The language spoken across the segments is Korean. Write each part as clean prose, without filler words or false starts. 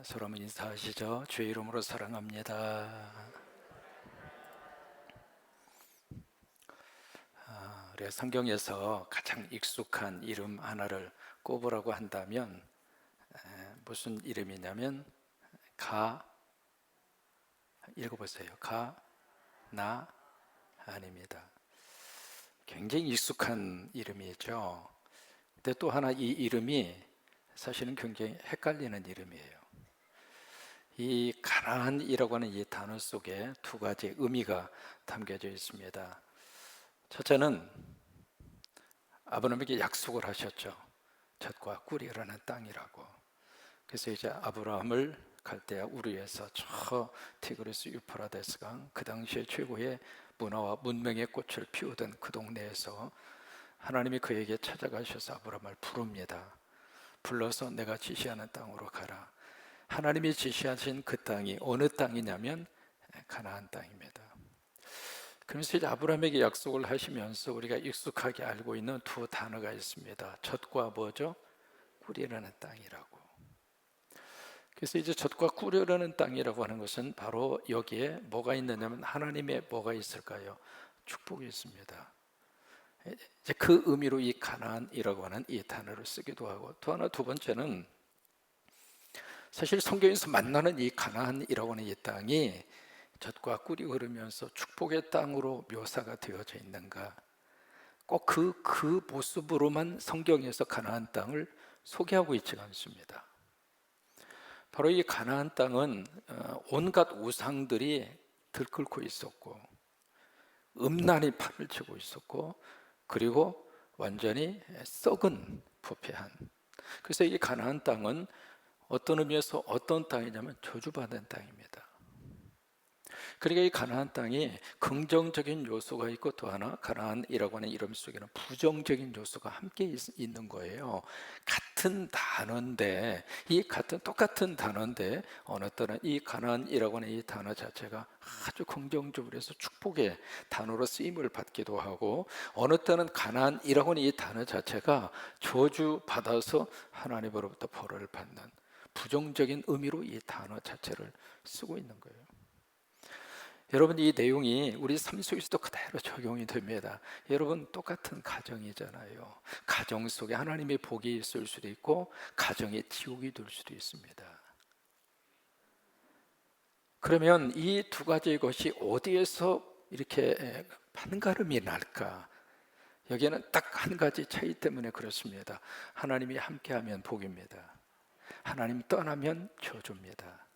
서로 한번 인사하시죠. 주의 이름으로 사랑합니다. 우리가 성경에서 가장 익숙한 이름 하나를 꼽으라고 한다면 무슨 이름이냐면 읽어보세요. 가나안입니다. 굉장히 익숙한 이름이죠. 근데 또 하나 이 이름이 사실은 굉장히 헷갈리는 이름이에요. 이 가나안이라고 하는 이 단어 속에 두 가지 의미가 담겨져 있습니다. 첫째는 아브라함에게 약속을 하셨죠. 젖과 꿀이 흐르는 땅이라고. 그래서 이제 아브라함을 갈대아 우르에서 저 티그리스 유프라데스 강, 그 당시에 최고의 문화와 문명의 꽃을 피우던 그 동네에서 하나님이 그에게 찾아가셔서 아브라함을 부릅니다. 불러서 내가 지시하는 땅으로 가라. 하나님이 지시하신 그 땅이 어느 땅이냐면 가나안 땅입니다. 그러면서 이제 아브라함에게 약속을 하시면서 우리가 익숙하게 알고 있는 두 단어가 있습니다. 젖과 뭐죠? 꿀이라는 땅이라고. 그래서 이제 젖과 꿀이라는 땅이라고 하는 것은 바로 여기에 뭐가 있느냐면 하나님의 뭐가 있을까요? 축복이 있습니다. 이제 그 의미로 이 가나안이라고 하는 이 단어를 쓰기도 하고, 또 하나 두 번째는 사실 성경에서 만나는 이 가나안이라고 하는 이 땅이 젖과 꿀이 흐르면서 축복의 땅으로 묘사가 되어져 있는가? 꼭 그 모습으로만 성경에서 가나안 땅을 소개하고 있지가 않습니다. 바로 이 가나안 땅은 온갖 우상들이 들끓고 있었고, 음란이 판을 치고 있었고, 그리고 완전히 썩은 부패한. 그래서 이 가나안 땅은 어떤 의미에서 어떤 땅이냐면 저주받은 땅입니다. 그러니까 이 가나안 땅이 긍정적인 요소가 있고, 또 하나 가나안이라고 하는 이름 속에는 부정적인 요소가 함께 있는 거예요. 같은 단어인데, 똑같은 단어인데 어느 때는 이 가나안이라고 하는 이 단어 자체가 아주 긍정적으로 해서 축복의 단어로 쓰임을 받기도 하고, 어느 때는 가나안이라고 하는 이 단어 자체가 저주받아서 하나님으로부터 벌을 받는 부정적인 의미로 이 단어 자체를 쓰고 있는 거예요. 여러분, 이 내용이 우리 삶 속에서도 그대로 적용이 됩니다. 여러분, 똑같은 가정이잖아요. 가정 속에 하나님의 복이 있을 수도 있고 가정에 지옥이 될 수도 있습니다. 그러면 이 두 가지 것이 어디에서 이렇게 판가름이 날까? 여기에는 딱 한 가지 차이 때문에 그렇습니다. 하나님이 함께하면 복입니다. 하나님 떠나면 저주입니다.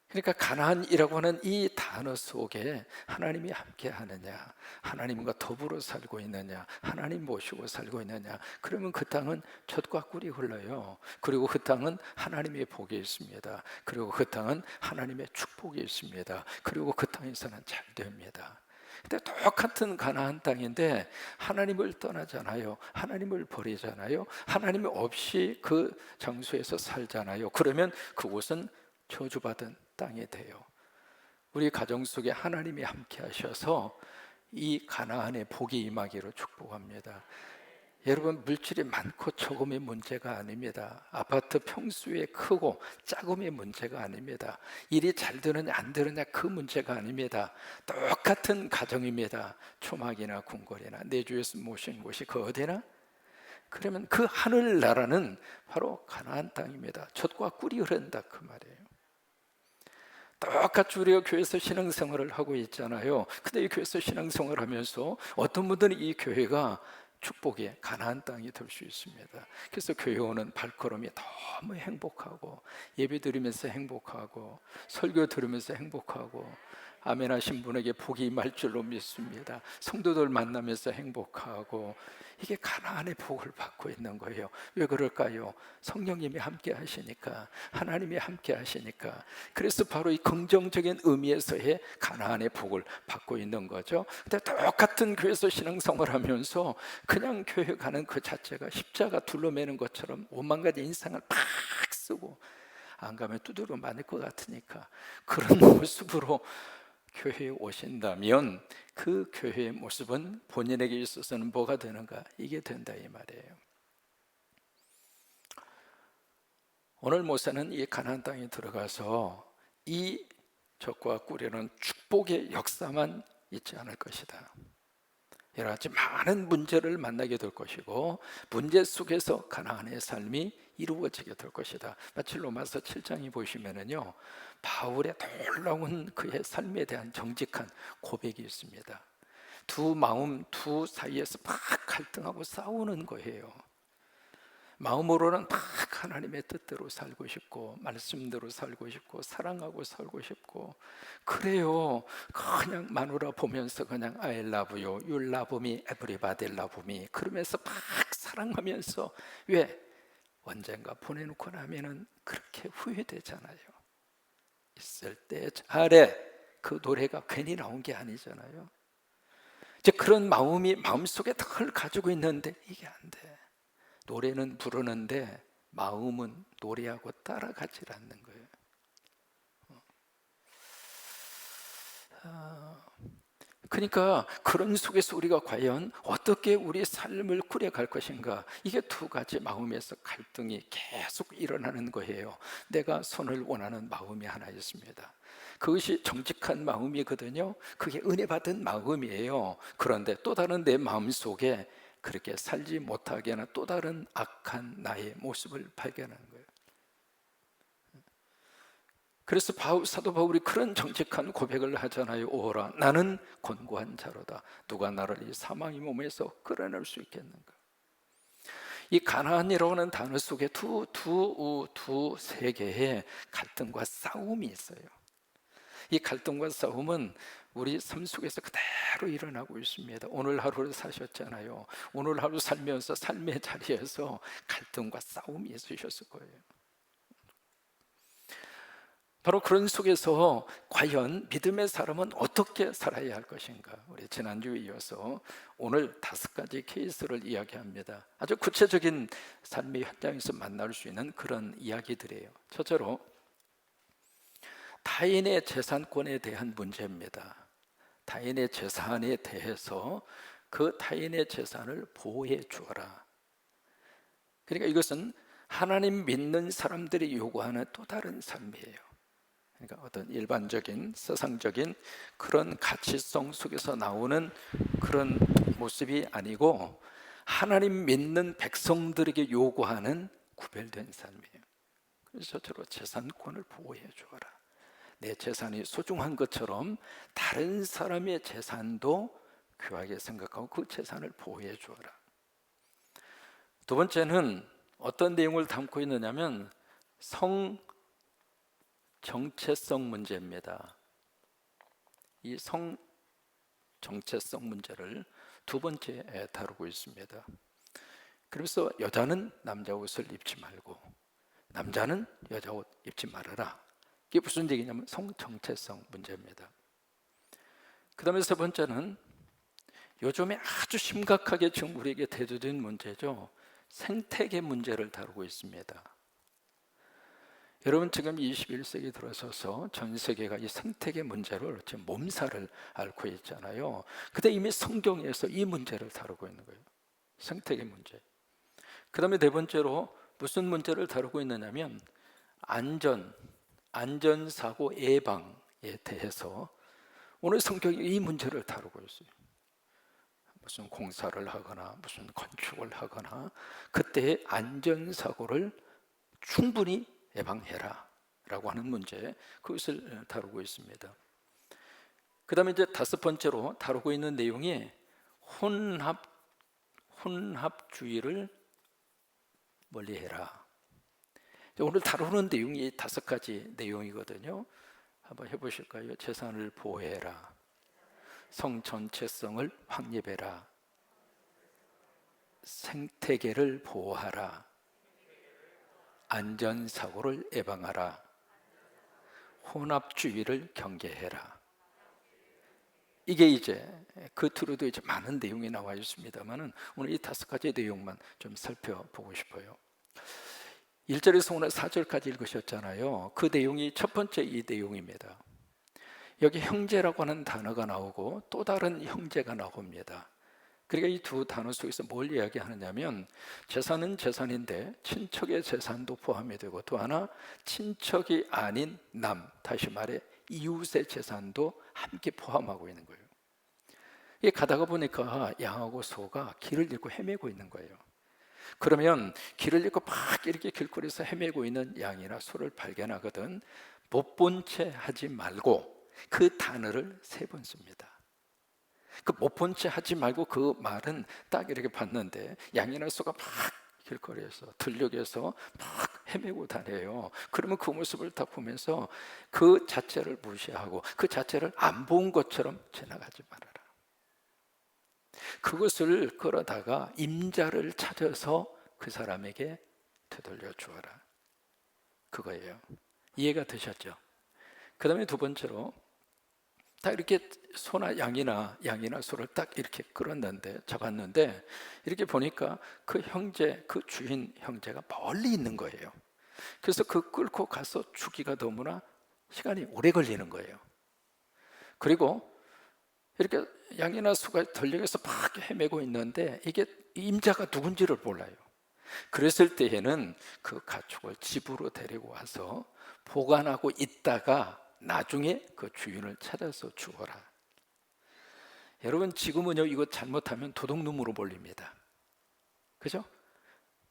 그러니까 가나안이라고 하는 이 단어 속에 하나님이 함께 하느냐, 하나님과 더불어 살고 있느냐, 하나님 모시고 살고 있느냐, 그러면 그 땅은 젖과 꿀이 흘러요. 그리고 그 땅은 하나님의 복이 있습니다. 그리고 그 땅은 하나님의 축복이 있습니다. 그리고 그 땅에서는 잘 됩니다. 근데 똑같은 가나안 땅인데 하나님을 떠나잖아요. 하나님을 버리잖아요. 하나님 없이 그 장소에서 살잖아요. 그러면 그곳은 저주받은 땅이 돼요. 우리 가정 속에 하나님이 함께 하셔서 이 가나안의 복이 임하기를 축복합니다. 여러분, 물질이 많고 적음의 문제가 아닙니다. 아파트 평수에 크고 작음의 문제가 아닙니다. 일이 잘 되느냐 안 되느냐 그 문제가 아닙니다. 똑같은 가정입니다. 초막이나 궁궐이나 내 주에서 모신 곳이 그 어디나? 그러면 그 하늘나라는 바로 가나안 땅입니다. 젖과 꿀이 흐른다 그 말이에요. 똑같이 우리가 교회에서 신앙생활을 하고 있잖아요. 근데 이 교회에서 신앙생활을 하면서 어떤 분들은 이 교회가 축복의 가나안 땅이 될 수 있습니다. 그래서 교회 오는 발걸음이 너무 행복하고, 예배 드리면서 행복하고, 설교 들으면서 행복하고, 아멘 하신 분에게 복이 임할 줄로 믿습니다. 성도들 만나면서 행복하고, 이게 가나안의 복을 받고 있는 거예요. 왜 그럴까요? 성령님이 함께 하시니까, 하나님이 함께 하시니까. 그래서 바로 이 긍정적인 의미에서의 가나안의 복을 받고 있는 거죠. 근데 똑같은 교회에서 신앙생활을 하면서 그냥 교회 가는 그 자체가 십자가 둘러매는 것처럼 오만 가지 인상을 팍 쓰고, 안 가면 두드려 맞을 것 같으니까 그런 모습으로 교회에 오신다면 그 교회의 모습은 본인에게 있어서는 뭐가 되는가? 이게 된다 이 말이에요. 오늘 모세는 이 가나안 땅에 들어가서 이 젖과 꿀이라는 축복의 역사만 있지 않을 것이다. 여러 가지 많은 문제를 만나게 될 것이고 문제 속에서 가나안의 삶이 이루어지게 될 것이다. 마치 로마서 7장에 보시면은요, 바울의 놀라운 그의 삶에 대한 정직한 고백이 있습니다. 두 마음, 두 사이에서 막 갈등하고 싸우는 거예요. 마음으로는 막 하나님의 뜻대로 살고 싶고 말씀대로 살고 싶고 사랑하고 살고 싶고 그래요. 그냥 마누라 보면서 그냥 I love you, you love me, everybody love me 그러면서 막 사랑하면서 왜? 언젠가 보내놓고 나면은 그렇게 후회되잖아요. 있을 때 잘해 그 노래가 괜히 나온 게 아니잖아요. 이제 그런 마음이 마음속에 늘 가지고 있는데 이게 안 돼. 노래는 부르는데 마음은 노래하고 따라가지 않는 거예요. 그러니까 그런 속에서 우리가 과연 어떻게 우리 삶을 꾸려갈 것인가, 이게 두 가지 마음에서 갈등이 계속 일어나는 거예요. 내가 선을 원하는 마음이 하나 있습니다. 그것이 정직한 마음이거든요. 그게 은혜 받은 마음이에요. 그런데 또 다른 내 마음 속에 그렇게 살지 못하게 하는 또 다른 악한 나의 모습을 발견하는 거예요. 그래서 사도 바울이 그런 정직한 고백을 하잖아요. 오라, 나는 곤고한 자로다. 누가 나를 이 사망의 몸에서 끌어낼 수 있겠는가? 이 가나안이라고 하는 단어 속에 세 개의 갈등과 싸움이 있어요. 이 갈등과 싸움은 우리 삶 속에서 그대로 일어나고 있습니다. 오늘 하루를 사셨잖아요. 오늘 하루 살면서 삶의 자리에서 갈등과 싸움이 있으셨을 거예요. 바로 그런 속에서 과연 믿음의 사람은 어떻게 살아야 할 것인가? 우리 지난주에 이어서 오늘 5가지 케이스를 이야기합니다. 아주 구체적인 삶의 현장에서 만날 수 있는 그런 이야기들이에요. 첫째로 타인의 재산권에 대한 문제입니다. 타인의 재산에 대해서 그 타인의 재산을 보호해 주어라. 그러니까 이것은 하나님 믿는 사람들이 요구하는 또 다른 삶이에요. 그러니까 어떤 일반적인 세상적인 그런 가치성 속에서 나오는 그런 모습이 아니고 하나님 믿는 백성들에게 요구하는 구별된 삶이에요. 그래서 저로 재산권을 보호해 주어라. 내 재산이 소중한 것처럼 다른 사람의 재산도 귀하게 생각하고 그 재산을 보호해 주어라. 두 번째는 어떤 내용을 담고 있느냐면 성 정체성 문제입니다. 이 성 정체성 문제를 두 번째에 다루고 있습니다. 그래서 여자는 남자 옷을 입지 말고 남자는 여자 옷 입지 말아라. 이게 무슨 얘기냐면 성 정체성 문제입니다. 그 다음에 세 번째는 요즘에 아주 심각하게 지금 우리에게 대두된 문제죠. 생태계 문제를 다루고 있습니다. 여러분 지금 21세기 들어서서 전 세계가 이 생태계 문제를 지금 몸살을 앓고 있잖아요. 근데 이미 성경에서 이 문제를 다루고 있는 거예요. 생태계 문제. 그 다음에 네 번째로 무슨 문제를 다루고 있느냐면 안전사고 예방에 대해서 오늘 성경이 이 문제를 다루고 있어요. 무슨 공사를 하거나 무슨 건축을 하거나 그때의 안전사고를 충분히 예방해라 라고 하는 문제, 그것을 다루고 있습니다. 그 다음에 이제 5번째로 다루고 있는 내용이 혼합주의를 멀리해라. 오늘 다루는 내용이 5가지 내용이거든요. 한번 해보실까요? 재산을 보호해라, 성 전체성을 확립해라, 생태계를 보호하라, 안전사고를 예방하라, 혼합주의를 경계해라. 이게 이제 겉으로도 이제 많은 내용이 나와 있습니다만은 오늘 이 5가지 내용만 좀 살펴보고 싶어요. 1절에서 오늘 4절까지 읽으셨잖아요. 그 내용이 첫 번째 이 내용입니다. 여기 형제라고 하는 단어가 나오고 또 다른 형제가 나옵니다. 그러니까 이 두 단어 속에서 뭘 이야기하느냐면 재산은 재산인데 친척의 재산도 포함이 되고 또 하나 친척이 아닌 남, 다시 말해 이웃의 재산도 함께 포함하고 있는 거예요. 이게 가다가 보니까 양하고 소가 길을 잃고 헤매고 있는 거예요. 그러면 길을 잃고 막 이렇게 길거리에서 헤매고 있는 양이나 소를 발견하거든 못 본 채 하지 말고 그 단어를 3번 씁니다. 그 못 본 채 하지 말고 그 말은 딱 이렇게 봤는데 양이나 소가 막 길거리에서 들녘에서 막 헤매고 다녀요. 그러면 그 모습을 딱 보면서 그 자체를 무시하고 그 자체를 안 본 것처럼 지나가지 말아라. 그것을 끌어다가 임자를 찾아서 그 사람에게 되돌려 주어라. 그거예요. 이해가 되셨죠? 그 다음에 두 번째로 딱 이렇게 소나 양이나 소를 딱 이렇게 끌었는데 잡았는데 이렇게 보니까 그 형제, 그 주인 형제가 멀리 있는 거예요. 그래서 그 끌고 가서 주기가 너무나 시간이 오래 걸리는 거예요. 그리고 이렇게 양이나 소가 들녘에서 막 헤매고 있는데 이게 임자가 누군지를 몰라요. 그랬을 때에는 그 가축을 집으로 데리고 와서 보관하고 있다가 나중에 그 주인을 찾아서 주어라. 여러분 지금은요 이거 잘못하면 도둑놈으로 몰립니다. 그죠?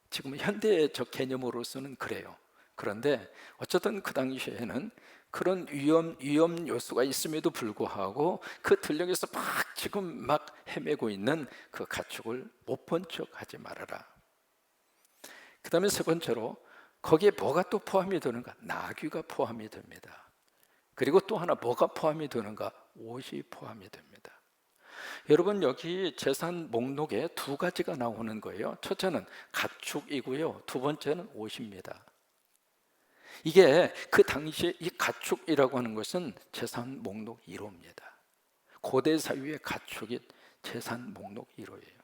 지금 현대적 개념으로서는 그래요. 그런데 어쨌든 그 당시에는 그런 위험 요소가 있음에도 불구하고 그 들녘에서 막 지금 막 헤매고 있는 그 가축을 못 본 척 하지 말아라. 그 다음에 세 번째로 거기에 뭐가 또 포함이 되는가? 나귀가 포함이 됩니다. 그리고 또 하나 뭐가 포함이 되는가? 옷이 포함이 됩니다. 여러분 여기 재산 목록에 2가지가 나오는 거예요. 첫째는 가축이고요. 두 번째는 옷입니다. 이게 그 당시에 이 가축이라고 하는 것은 재산 목록 1호입니다. 고대 사회의 가축이 재산 목록 1호예요.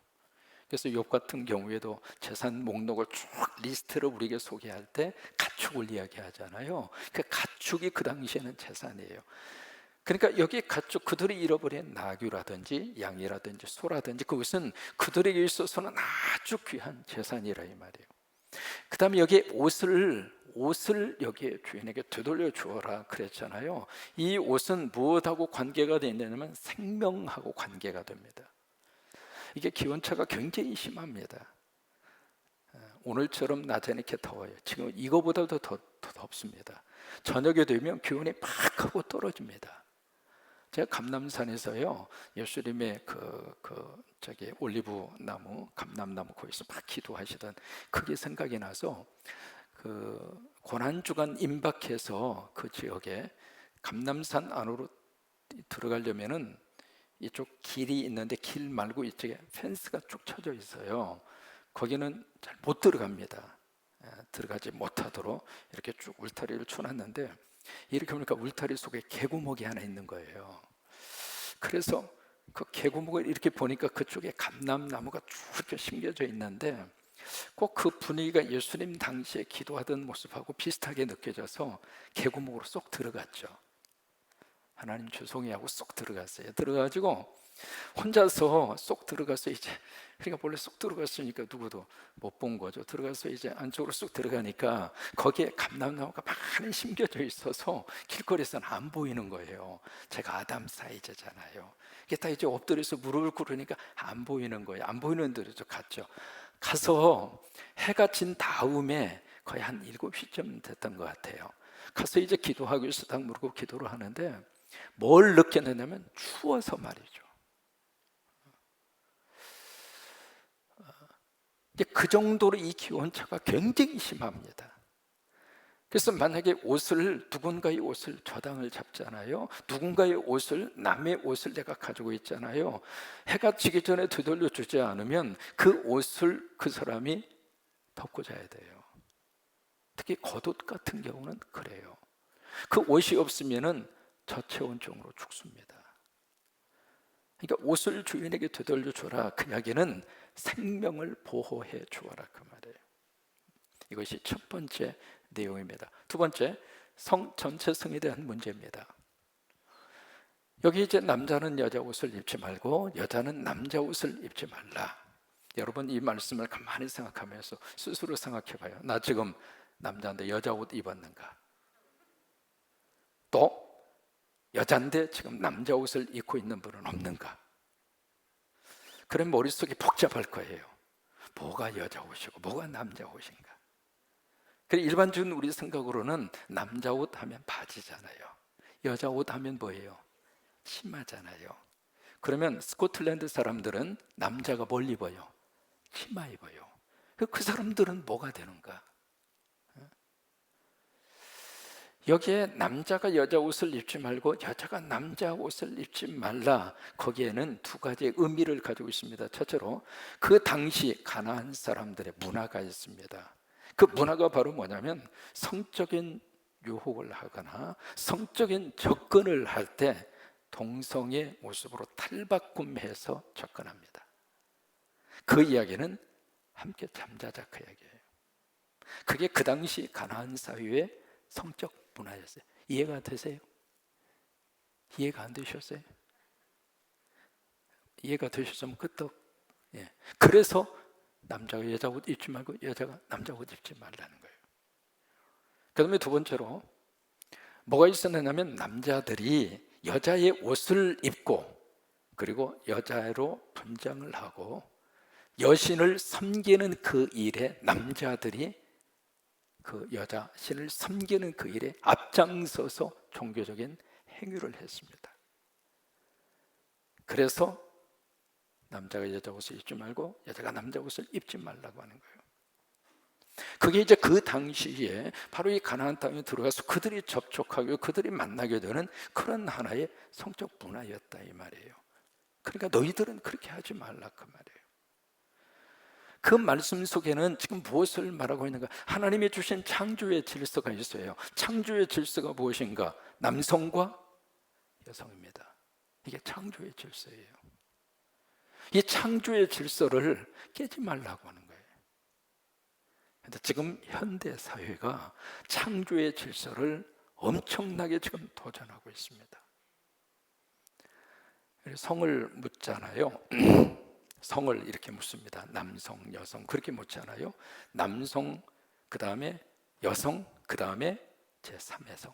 그래서 욥 같은 경우에도 재산 목록을 쭉 리스트를 우리에게 소개할 때 가축을 이야기하잖아요. 그 가축이 그 당시에는 재산이에요. 그러니까 여기 가축, 그들이 잃어버린 나귀라든지 양이라든지 소라든지 그것은 그들에게 있어서는 아주 귀한 재산이라 이 말이에요. 그 다음에 여기 옷을 여기 주인에게 되돌려 주어라 그랬잖아요. 이 옷은 무엇하고 관계가 되냐면 생명하고 관계가 됩니다. 이게 기온차가 굉장히 심합니다. 오늘처럼 낮에는 이렇게 더워요. 지금 이거보다도 더 덥습니다. 저녁에 되면 기온이 팍 하고 떨어집니다. 제가 감남산에서요, 예수님의 저기 올리브 나무, 감람나무 거기서 막 기도하시던 그게 생각이 나서 그 고난주간 임박해서 그 지역에 감남산 안으로 들어가려면은 이쪽 길이 있는데 길 말고 이쪽에 펜스가 쭉 쳐져 있어요. 거기는 잘 못 들어갑니다. 들어가지 못하도록 이렇게 쭉 울타리를 쳐놨는데 이렇게 보니까 울타리 속에 개구멍이 하나 있는 거예요. 그래서 그 개구멍을 이렇게 보니까 그쪽에 감람나무가 쭉 심겨져 있는데 꼭 그 분위기가 예수님 당시에 기도하던 모습하고 비슷하게 느껴져서 개구멍으로 쏙 들어갔죠. 하나님 죄송해요 하고 쏙 들어갔어요. 들어가지고 혼자서 쏙 들어가서 이제 그러니까 원래 쏙 들어갔으니까 누구도 못 본 거죠. 들어가서 이제 안쪽으로 쏙 들어가니까 거기에 감람나무가 많이 심겨져 있어서 길거리에서는 안 보이는 거예요. 제가 아담 사이즈잖아요. 이게 딱 이제 엎드려서 무릎을 꿇으니까 안 보이는 거예요. 안 보이는 데로 갔죠. 가서 해가 진 다음에 거의 한 7시쯤 됐던 것 같아요. 가서 이제 기도하기 위해서 딱 무릎 기도를 하는데 뭘 느꼈느냐면 추워서 말이죠. 그 정도로 이 기온차가 굉장히 심합니다. 그래서 만약에 누군가의 옷을 저당을 잡잖아요. 누군가의 옷을, 남의 옷을 내가 가지고 있잖아요. 해가 지기 전에 되돌려 주지 않으면 그 옷을 그 사람이 덮고 자야 돼요. 특히 겉옷 같은 경우는 그래요. 그 옷이 없으면은 저체온증으로 죽습니다. 그러니까 옷을 주인에게 되돌려 줘라. 그 이야기는 생명을 보호해 주어라 그 말이에요. 이것이 첫 번째 내용입니다. 두 번째, 성 전체성에 대한 문제입니다. 여기 이제 남자는 여자 옷을 입지 말고 여자는 남자 옷을 입지 말라. 여러분 이 말씀을 가만히 생각하면서 스스로 생각해 봐요. 나 지금 남자인데 여자 옷 입었는가? 또 여자인데 지금 남자 옷을 입고 있는 분은 없는가? 그럼 머릿속이 복잡할 거예요. 뭐가 여자 옷이고 뭐가 남자 옷인가? 일반적인 우리 생각으로는 남자 옷 하면 바지잖아요. 여자 옷 하면 뭐예요? 치마잖아요. 그러면 스코틀랜드 사람들은 남자가 뭘 입어요? 치마 입어요. 그 사람들은 뭐가 되는가? 여기에 남자가 여자 옷을 입지 말고 여자가 남자 옷을 입지 말라, 거기에는 두 가지의 의미를 가지고 있습니다. 첫째로 그 당시 가나안 사람들의 문화가 있습니다. 그 문화가 바로 뭐냐면 성적인 유혹을 하거나 성적인 접근을 할 때 동성애 모습으로 탈바꿈해서 접근합니다. 그 이야기는 함께 잠자자 그 이야기예요. 그게 그 당시 가나안 사회의 성적 문화였어요. 이해가 되세요? 이해가 안 되셨어요? 이해가 되셨으면 끄떡. 예. 그래서 남자가 여자 옷 입지 말고 여자가 남자 옷 입지 말라는 거예요. 그 다음에 두 번째로 뭐가 있었냐면 남자들이 여자의 옷을 입고 그리고 여자로 분장을 하고 여신을 섬기는 그 일에 남자들이 그 여자 신을 섬기는 그 일에 앞장서서 종교적인 행위를 했습니다. 그래서 남자가 여자 옷을 입지 말고 여자가 남자 옷을 입지 말라고 하는 거예요. 그게 이제 그 당시에 바로 이 가나안 땅에 들어가서 그들이 접촉하고 그들이 만나게 되는 그런 하나의 성적 문화였다 이 말이에요. 그러니까 너희들은 그렇게 하지 말라 그 말이에요. 그 말씀 속에는 지금 무엇을 말하고 있는가? 하나님이 주신 창조의 질서가 있어요. 창조의 질서가 무엇인가? 남성과 여성입니다. 이게 창조의 질서예요. 이 창조의 질서를 깨지 말라고 하는 거예요. 그런데 지금 현대 사회가 창조의 질서를 엄청나게 지금 도전하고 있습니다. 성을 묻잖아요. 성을 이렇게 묻습니다. 남성, 여성 그렇게 묻잖아요. 남성, 그 다음에 여성, 그 다음에 제3의 성.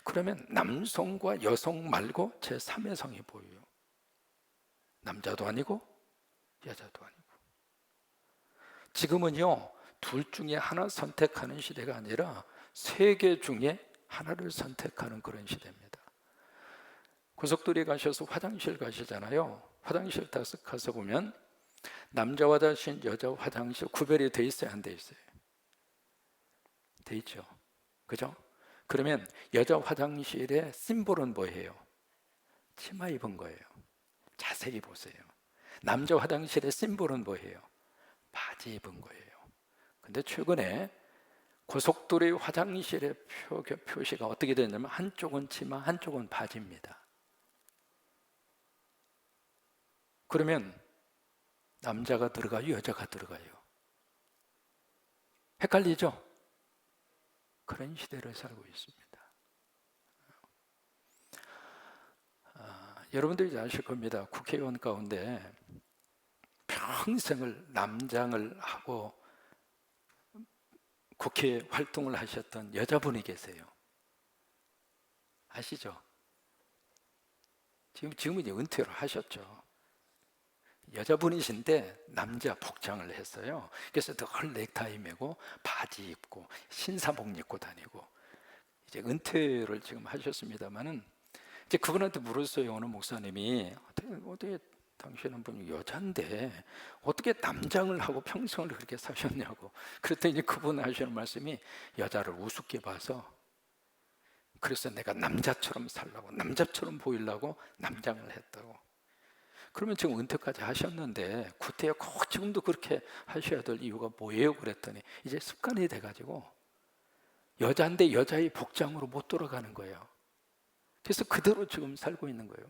그러면 남성과 여성 말고 제3의 성이 보여요. 남자도 아니고 여자도 아니고. 지금은요, 둘 중에 하나 선택하는 시대가 아니라 세 개 중에 하나를 선택하는 그런 시대입니다. 고속도로에 가셔서 화장실 가시잖아요. 화장실 딱 가서 보면 남자 화장실, 여자 화장실 구별이 돼 있어요, 안 돼 있어요? 돼 있죠. 그죠? 그러면 여자 화장실의 심볼은 뭐예요? 치마 입은 거예요. 자세히 보세요. 남자 화장실의 심볼은 뭐예요? 바지 입은 거예요. 근데 최근에 고속도로의 화장실의 표시가 어떻게 되냐면 한쪽은 치마, 한쪽은 바지입니다. 그러면 남자가 들어가요, 여자가 들어가요? 헷갈리죠? 그런 시대를 살고 있습니다. 여러분들이 아실 겁니다. 국회의원 가운데 평생을 남장을 하고 국회 활동을 하셨던 여자분이 계세요. 아시죠? 지금은 이제 은퇴를 하셨죠. 여자분이신데 남자 복장을 했어요. 그래서 늘 넥타이 매고 바지 입고 신사복 입고 다니고 이제 은퇴를 지금 하셨습니다만은 이제 그분한테 물었어요. 어느 목사님이 어떻게 당신은 분이 여잔데 어떻게 남장을 하고 평생을 그렇게 사셨냐고. 그랬더니 그분 하시는 말씀이 여자를 우습게 봐서 그래서 내가 남자처럼 살라고 남자처럼 보이려고 남장을 했다고. 그러면 지금 은퇴까지 하셨는데 구태여 꼭 지금도 그렇게 하셔야 될 이유가 뭐예요? 그랬더니 이제 습관이 돼가지고 여자인데 여자의 복장으로 못 돌아가는 거예요. 그래서 그대로 지금 살고 있는 거예요.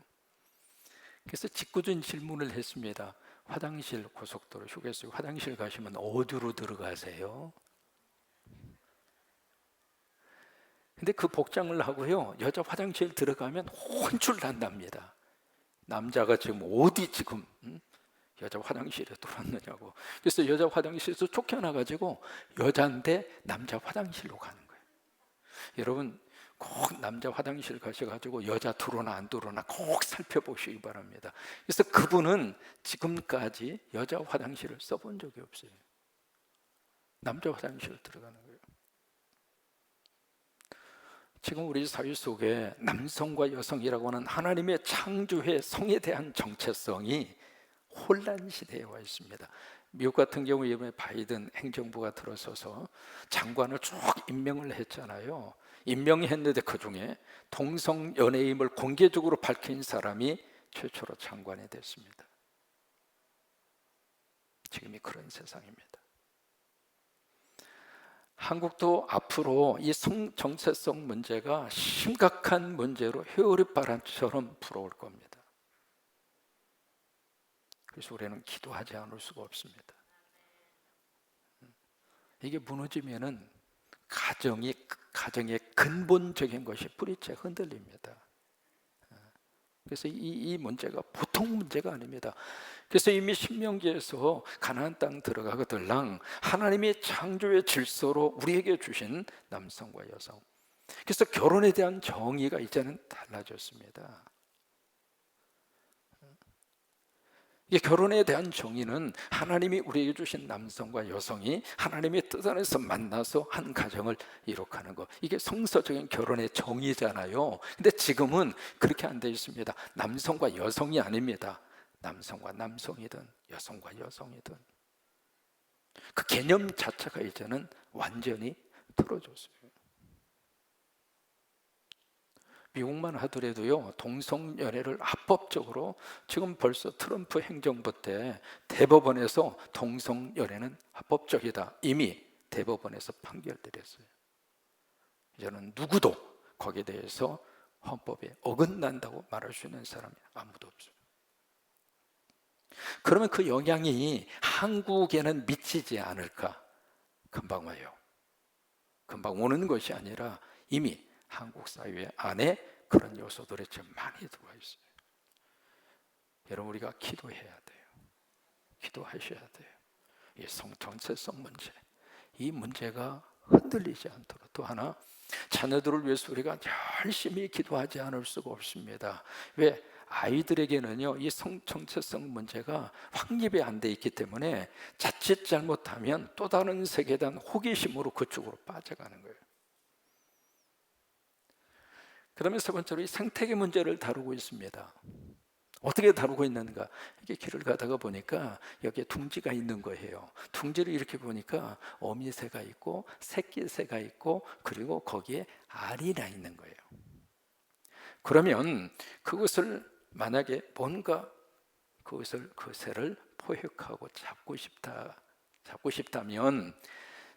그래서 직구준 질문을 했습니다. 화장실 고속도로 휴게소 화장실 가시면 어디로 들어가세요? 근데 그 복장을 하고요, 여자 화장실 들어가면 혼쭐 난답니다. 남자가 지금 어디 지금 여자 화장실에 들어왔느냐고. 그래서 여자 화장실에서 쫓겨나가지고 여자인데 남자 화장실로 가는 거예요. 여러분 꼭 남자 화장실 가셔가지고 여자 들어오나 안 들어오나 꼭 살펴보시기 바랍니다. 그래서 그분은 지금까지 여자 화장실을 써본 적이 없어요. 남자 화장실 들어가는 거예요. 지금 우리 사회 속에 남성과 여성이라고 하는 하나님의 창조의 성에 대한 정체성이 혼란 시대에 와 있습니다. 미국 같은 경우 이번에 바이든 행정부가 들어서서 장관을 쭉 임명을 했잖아요. 임명했는데 그 중에 동성 연애임을 공개적으로 밝힌 사람이 최초로 장관이 됐습니다. 지금이 그런 세상입니다. 한국도 앞으로 이 성 정체성 문제가 심각한 문제로 회오리바람처럼 불어올 겁니다. 그래서 우리는 기도하지 않을 수가 없습니다. 이게 무너지면은 가정의 근본적인 것이 뿌리째 흔들립니다. 그래서 이 문제가 보통 문제가 아닙니다. 그래서 이미 신명기에서 가나안 땅 들어가거들랑 하나님의 창조의 질서로 우리에게 주신 남성과 여성, 그래서 결혼에 대한 정의가 이제는 달라졌습니다. 이 결혼에 대한 정의는 하나님이 우리에게 주신 남성과 여성이 하나님의 뜻 안에서 만나서 한 가정을 이룩하는 것, 이게 성서적인 결혼의 정의잖아요. 근데 지금은 그렇게 안 되어 있습니다. 남성과 여성이 아닙니다. 남성과 남성이든 여성과 여성이든 그 개념 자체가 이제는 완전히 틀어졌어요. 미국만 하더라도요, 동성연애를 합법적으로 지금 벌써 트럼프 행정부 때 대법원에서 동성연애는 합법적이다 이미 대법원에서 판결들었어요. 이제는 누구도 거기에 대해서 헌법에 어긋난다고 말할 수 있는 사람이 아무도 없어요. 그러면 그 영향이 한국에는 미치지 않을까? 금방 와요. 금방 오는 것이 아니라 이미 한국 사회 안에 그런 요소들이 좀 많이 들어와 있어요. 여러분, 우리가 기도해야 돼요. 기도하셔야 돼요. 이 성정체성 문제, 이 문제가 흔들리지 않도록. 또 하나, 자녀들을 위해서 우리가 열심히 기도하지 않을 수가 없습니다. 왜? 아이들에게는요, 이 성정체성 문제가 확립이 안 돼 있기 때문에 자칫 잘못하면 또 다른 세계에 대한 호기심으로 그쪽으로 빠져가는 거예요. 그 다음에 세 번째로 이 생태계 문제를 다루고 있습니다. 어떻게 다루고 있는가? 이게 길을 가다가 보니까 여기에 둥지가 있는 거예요. 둥지를 이렇게 보니까 어미새가 있고 새끼새가 있고 그리고 거기에 알이 나 있는 거예요. 그러면 그것을 만약에 뭔가 그 새를 포획하고 잡고 싶다면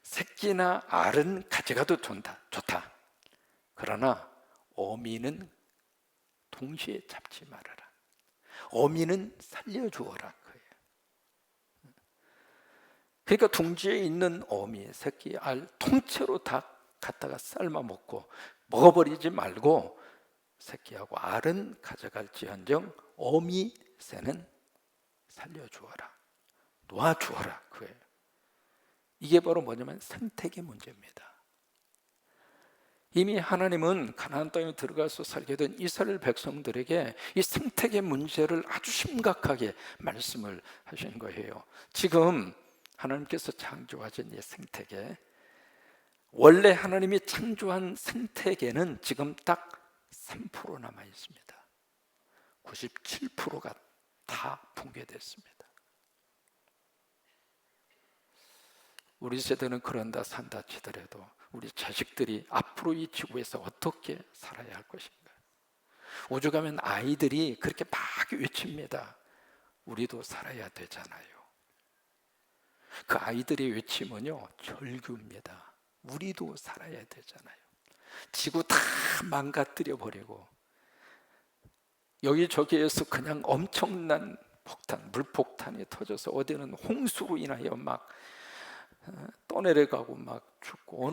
새끼나 알은 가져가도 좋다. 그러나 어미는 동시에 잡지 말아라. 어미는 살려주어라. 그러니까 둥지에 있는 어미, 새끼, 알 통째로 다 갖다가 삶아 먹어버리지 말고 새끼하고 알은 가져갈지언정 어미 새는 살려주어라, 놓아주어라. 그거예요. 이게 바로 뭐냐면 생태계 문제입니다. 이미 하나님은 가나안 땅에 들어가서 살게 된 이스라엘 백성들에게 이 생태계 문제를 아주 심각하게 말씀을 하신 거예요. 지금 하나님께서 창조하신 이 생태계, 원래 하나님이 창조한 생태계는 지금 딱 3% 남아 있습니다. 97%가 다 붕괴됐습니다. 우리 세대는 그런다 산다 치더라도 우리 자식들이 앞으로 이 지구에서 어떻게 살아야 할 것인가? 우주 가면 아이들이 그렇게 막 외칩니다. 우리도 살아야 되잖아요. 그 아이들의 외침은요, 절규입니다. 우리도 살아야 되잖아요. 지구 다 망가뜨려 버리고 여기저기에서 그냥 엄청난 폭탄, 물폭탄이 터져서 어디는 홍수로 인하여 막 떠내려가고 막 춥고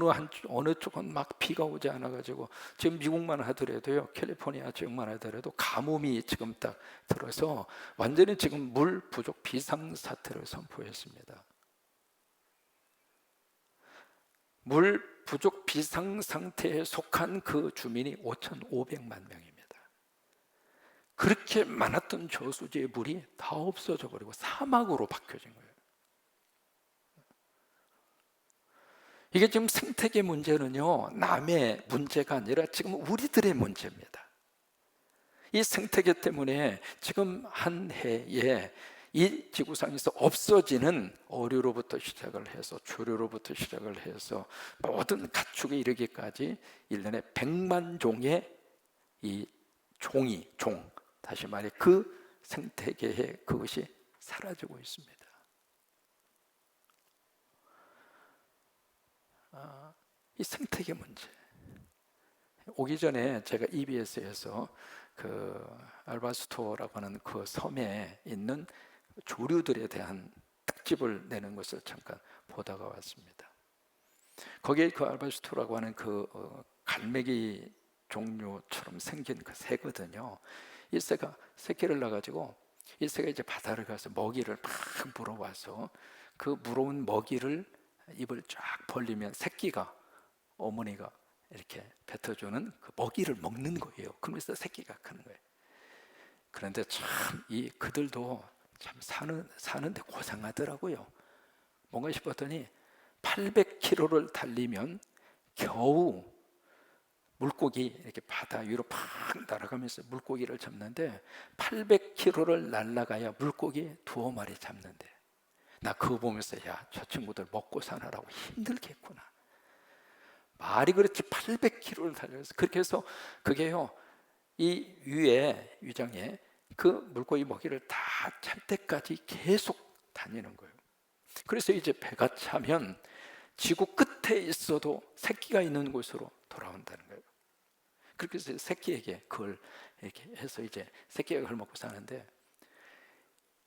어느 쪽은 막 비가 오지 않아가지고 지금 미국만 하더라도요, 캘리포니아 지역만 하더라도 가뭄이 지금 딱 들어서 완전히 지금 물 부족 비상 사태를 선포했습니다. 물 부족 비상 상태에 속한 그 주민이 5,500만 명입니다. 그렇게 많았던 저수지의 물이 다 없어져 버리고 사막으로 바뀌어진 거예요. 이게 지금 생태계 문제는요, 남의 문제가 아니라 지금 우리들의 문제입니다. 이 생태계 때문에 지금 한 해에 이 지구상에서 없어지는 어류로부터 시작을 해서 조류로부터 시작을 해서 모든 가축에 이르기까지 1년에 100만 종의 이 다시 말해 그 생태계에 그것이 사라지고 있습니다. 이 생태계 문제. 오기 전에 제가 EBS에서 그 알바스토라고 하는 그 섬에 있는 조류들에 대한 특집을 내는 것을 잠깐 보다가 왔습니다. 거기에 그 알바스토라고 하는 그 갈매기 종류처럼 생긴 그 새거든요. 이 새가 새끼를 낳아가지고 이 새가 이제 바다를 가서 먹이를 막 물어와서 그 물어온 먹이를 입을 쫙 벌리면 새끼가, 어머니가 이렇게 뱉어주는 그 먹이를 먹는 거예요. 그러면서 새끼가 크는 거예요. 그런데 참 이 그들도 참 사는데 고생하더라고요. 뭔가 싶었더니 800km를 달리면 겨우 물고기 이렇게 바다 위로 팍 날아가면서 물고기를 잡는데 800km를 날아가야 물고기 2마리 잡는데, 나 그거 보면서 야, 저 친구들 먹고 사느라고 힘들겠구나. 말이 그렇지 800km를 달려서 그렇게 해서 그게요, 이 위장에 그 물고기 먹이를 다 찰 때까지 계속 다니는 거예요. 그래서 이제 배가 차면 지구 끝에 있어도 새끼가 있는 곳으로 돌아온다는 거예요. 그렇게 해서 새끼에게 그걸 이렇게 해서 이제 새끼가 그걸 먹고 사는데,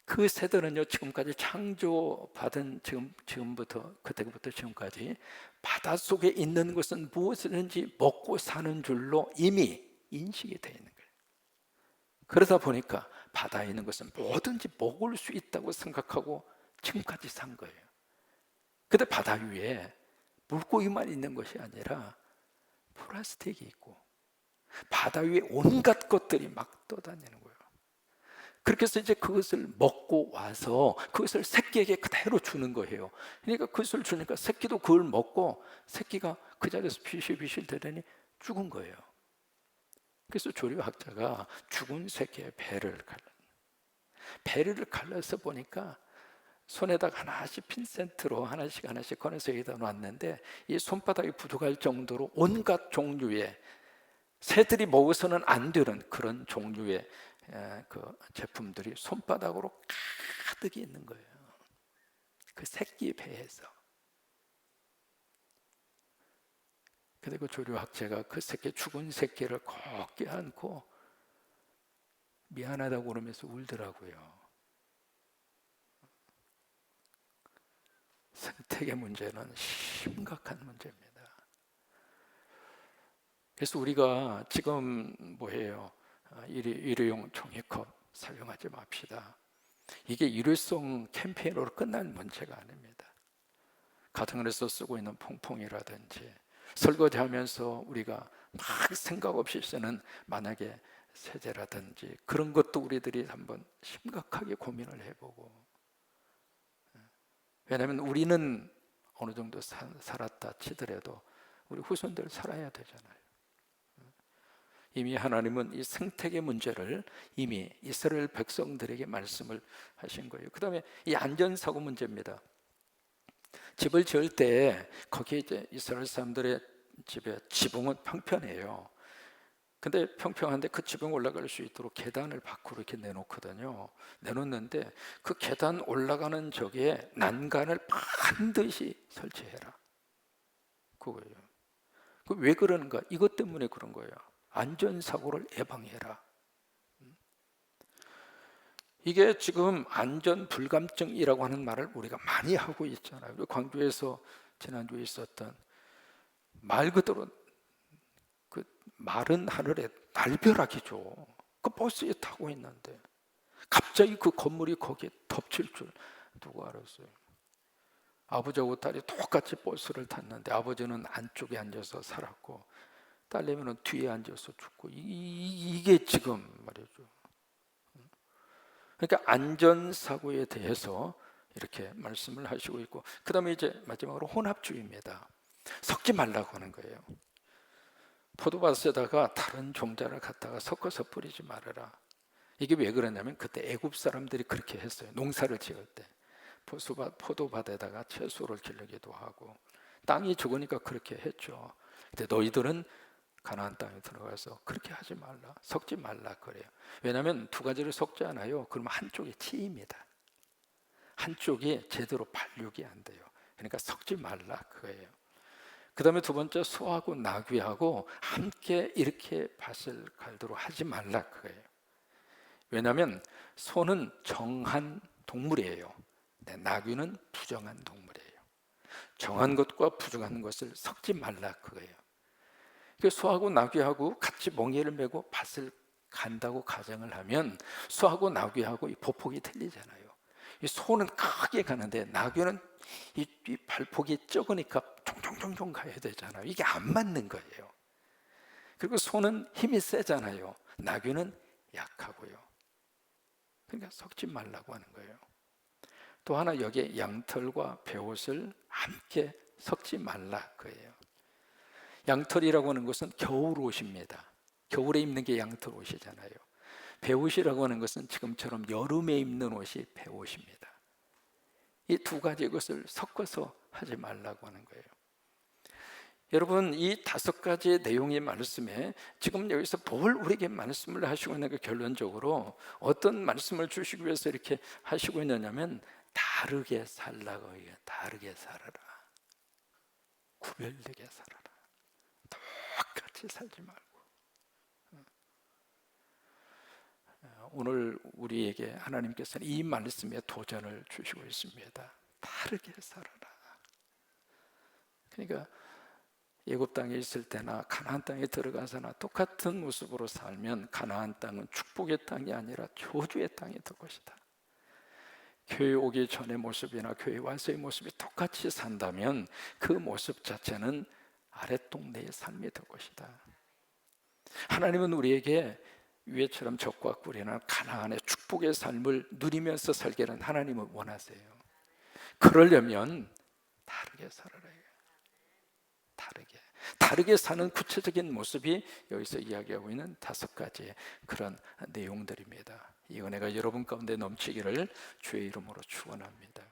그 새들은요, 지금까지 창조받은 지금부터 그때부터 지금까지 바닷속에 있는 것은 무엇이든지 먹고 사는 줄로 이미 인식이 되어 있는 거예요. 그러다 보니까 바다에 있는 것은 뭐든지 먹을 수 있다고 생각하고 지금까지 산 거예요. 근데 바다 위에 물고기만 있는 것이 아니라 플라스틱이 있고 바다 위에 온갖 것들이 막 떠다니는 거예요. 그렇게 해서 이제 그것을 먹고 와서 그것을 새끼에게 그대로 주는 거예요. 그러니까 그것을 주니까 새끼도 그걸 먹고 새끼가 그 자리에서 비실비실 대더니 죽은 거예요. 그래서 조류학자가 죽은 새끼의 배를 갈라서 보니까 손에다가 하나씩 핀센트로 하나씩 꺼내서 여기다 놨는데 이 손바닥이 부족할 정도로 온갖 종류의 새들이 먹어서는 안 되는 그런 종류의 그 제품들이 손바닥으로 가득 있는 거예요. 그 새끼 배에서. 그리고 조류학자가 그 죽은 새끼를 꼭 껴안고 미안하다고 그러면서 울더라고요. 생태계 문제는 심각한 문제입니다. 그래서 우리가 지금 뭐예요? 일회용 종이컵 사용하지 맙시다. 이게 일회성 캠페인으로 끝난 문제가 아닙니다. 가정에서 쓰고 있는 퐁퐁이라든지 설거지하면서 우리가 막 생각 없이 쓰는 만약에 세제라든지 그런 것도 우리들이 한번 심각하게 고민을 해보고, 왜냐하면 우리는 어느 정도 살았다 치더라도 우리 후손들 살아야 되잖아요. 이미 하나님은 이 생태계 문제를 이미 이스라엘 백성들에게 말씀을 하신 거예요. 그 다음에 이 안전사고 문제입니다. 집을 지을 때 거기에 이제 이스라엘 사람들의 집에 지붕은 평평해요. 근데 평평한데 그 지붕 올라갈 수 있도록 계단을 밖으로 이렇게 내놓거든요. 내놓는데 그 계단 올라가는 저기에 난간을 반드시 설치해라. 그거예요. 왜 그러는가? 이것 때문에 그런 거예요. 안전사고를 예방해라. 이게 지금 안전 불감증이라고 하는 말을 우리가 많이 하고 있잖아요. 광주에서 지난주에 있었던 말 그대로 그 마른 하늘에 날벼락이죠. 그 버스에 타고 있는데 갑자기 그 건물이 거기에 덮칠 줄 누가 알았어요? 아버지하고 딸이 똑같이 버스를 탔는데 아버지는 안쪽에 앉아서 살았고 딸내미는 뒤에 앉아서 죽고 이게 지금 말이죠. 그러니까 안전사고에 대해서 이렇게 말씀을 하시고 있고, 그 다음에 이제 마지막으로 혼합주의입니다. 섞지 말라고 하는 거예요. 포도밭에다가 다른 종자를 갖다가 섞어서 뿌리지 말아라. 이게 왜 그러냐면 그때 애굽 사람들이 그렇게 했어요. 농사를 지을 때 포도밭에다가 채소를 기르기도 하고, 땅이 죽으니까 그렇게 했죠. 근데 너희들은 가나안 땅에 들어가서 그렇게 하지 말라, 섞지 말라 그래요. 왜냐하면 두 가지를 섞지 않아요. 그러면 한쪽이 치입니다. 한쪽이 제대로 발육이 안 돼요. 그러니까 섞지 말라 그거예요. 그 다음에 두 번째, 소하고 나귀하고 함께 이렇게 밭을 갈도록 하지 말라 그거예요. 왜냐하면 소는 정한 동물이에요. 나귀는 부정한 동물이에요. 정한 것과 부정한 것을 섞지 말라 그거예요. 소하고 나귀하고 같이 멍에를 메고 밭을 간다고 가정을 하면 소하고 나귀하고 이 보폭이 틀리잖아요. 이 소는 크게 가는데 나귀는 이 발폭이 적으니까 종종종종 가야 되잖아요. 이게 안 맞는 거예요. 그리고 소는 힘이 세잖아요. 나귀는 약하고요. 그러니까 섞지 말라고 하는 거예요. 또 하나, 여기에 양털과 베옷을 함께 섞지 말라 그예요. 양털이라고 하는 것은 겨울 옷입니다. 겨울에 입는 게 양털 옷이잖아요. 베옷이라고 하는 것은 지금처럼 여름에 입는 옷이 베옷입니다. 이 두 가지 것을 섞어서 하지 말라고 하는 거예요. 여러분, 이 다섯 가지의 내용의 말씀에 지금 여기서 뭘 우리에게 말씀을 하시고 있는 가 결론적으로 어떤 말씀을 주시기 위해서 이렇게 하시고 있느냐면 다르게 살라고 해요. 다르게 살아라. 구별되게 살아라. 똑같이 살지 말고. 오늘 우리에게 하나님께서는 이 말씀에 도전을 주시고 있습니다. 다르게 살아라. 그러니까 애굽 땅에 있을 때나 가나안 땅에 들어가서나 똑같은 모습으로 살면 가나안 땅은 축복의 땅이 아니라 저주의 땅이 될 것이다. 교회 오기 전의 모습이나 교회 와서의 모습이 똑같이 산다면 그 모습 자체는 아랫동네의 삶이 될 것이다. 하나님은 우리에게 위에처럼 적과 꿀이나 가나안의 축복의 삶을 누리면서 살기를 하나님은 원하세요. 그러려면 다르게 살아라. 다르게 사는 구체적인 모습이 여기서 이야기하고 있는 다섯 가지의 그런 내용들입니다. 이 은혜가 여러분 가운데 넘치기를 주의 이름으로 축원합니다.